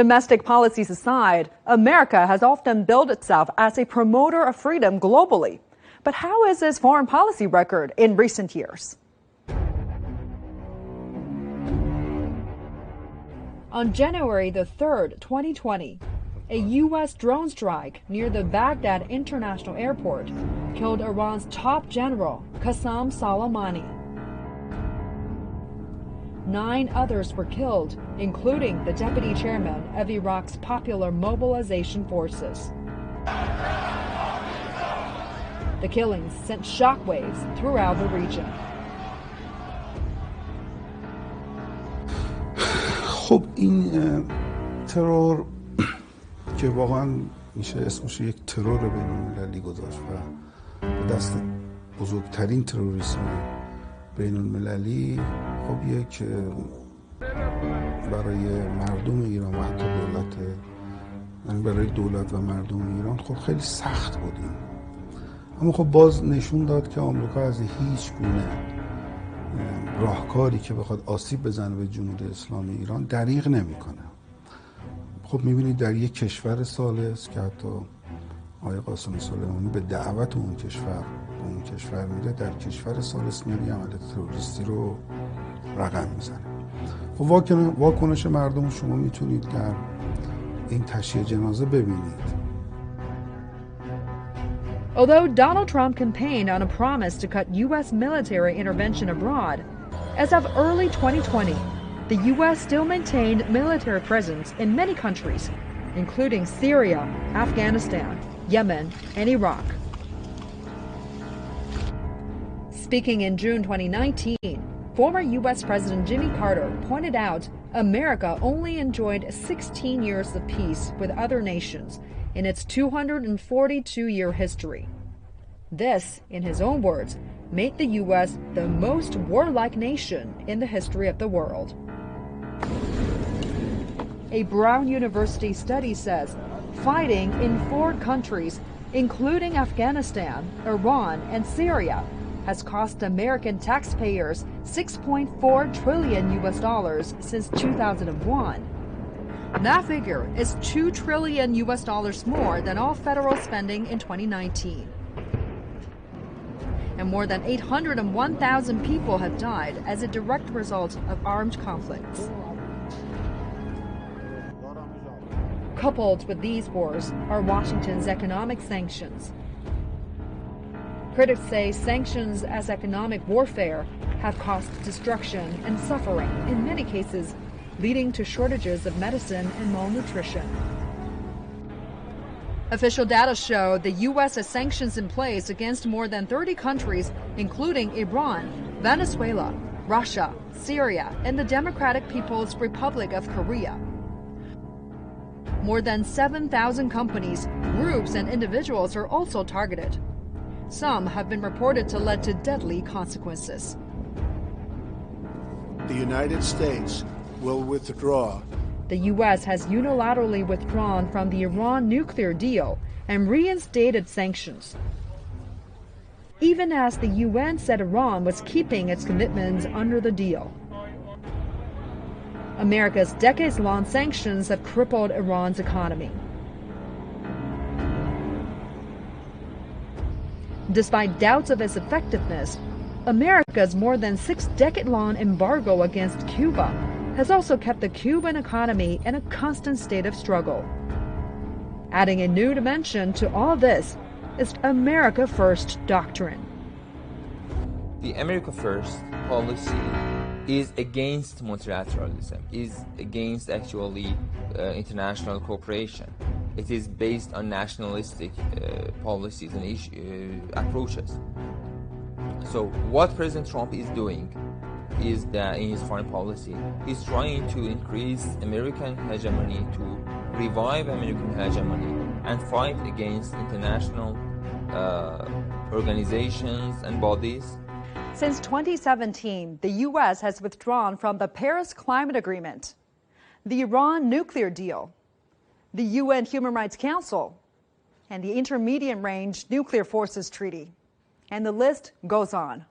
Domestic policies aside, America has often billed itself as a promoter of freedom globally. But how is its foreign policy record in recent years? On January the 3rd, 2020, a U.S. drone strike near the Baghdad International Airport killed Iran's top general, Qasem Soleimani. 9 others were killed, including the deputy chairman of Iraq's Popular Mobilization Forces. The killings sent shockwaves throughout the region. خب این ترور که واقعا میشه اسمش یک ترور بین‌المللی گذاشت و به دست بزرگترین تروریسم بین‌المللی خب یک برای مردم ایران و حتی برای دولت و مردم ایران خب خیلی سخت بود این. اما خب باز نشون داد که آمریکا از هیچ گونه راهکاری که بخواد آسیب بزنه به جمهوری اسلامی ایران دریغ نمیکنه. خب میبینید در یک کشور ثالث که حتی آقای قاسم سلیمانی به دعوت اون کشور میره، در کشور ثالث میاد عملیات تروریستی رو رقم میزنه. خب واکنش مردم شما میتونید در این تشییع جنازه ببینید. Although Donald Trump campaigned on a promise to cut U.S. military intervention abroad, as of early 2020, the U.S. still maintained military presence in many countries, including Syria, Afghanistan, Yemen, and Iraq. Speaking in June 2019, former U.S. President Jimmy Carter pointed out America only enjoyed 16 years of peace with other nations in its 242-year history. This, in his own words, made the U.S. the most warlike nation in the history of the world. A Brown University study says fighting in 4 countries, including Afghanistan, Iran, and Syria, has cost American taxpayers $6.4 trillion since 2001. That figure is $2 trillion more than all federal spending in 2019. And more than 801,000 people have died as a direct result of armed conflicts. Coupled with these wars are Washington's economic sanctions. Critics say sanctions as economic warfare have caused destruction and suffering, in many cases leading to shortages of medicine and malnutrition. Official data show the U.S. has sanctions in place against more than 30 countries, including Iran, Venezuela, Russia, Syria, and the Democratic People's Republic of Korea. More than 7,000 companies, groups, and individuals are also targeted. Some have been reported to lead to deadly consequences. The United States will withdraw. The U.S. has unilaterally withdrawn from the Iran nuclear deal and reinstated sanctions, even as the UN said Iran was keeping its commitments under the deal. America's decades-long sanctions have crippled Iran's economy. Despite doubts of its effectiveness, America's more than 6-decade-long embargo against Cuba has also kept the Cuban economy in a constant state of struggle. Adding a new dimension to all this is America First doctrine. The America First policy is against multilateralism, is against actually international cooperation. It is based on nationalistic policies and approaches. So what President Trump is doing is that in his foreign policy, he's trying to increase American hegemony, to revive American hegemony, and fight against international organizations and bodies. Since 2017, the U.S. has withdrawn from the Paris Climate Agreement, the Iran nuclear deal, the UN Human Rights Council, and the Intermediate Range Nuclear Forces Treaty. And the list goes on.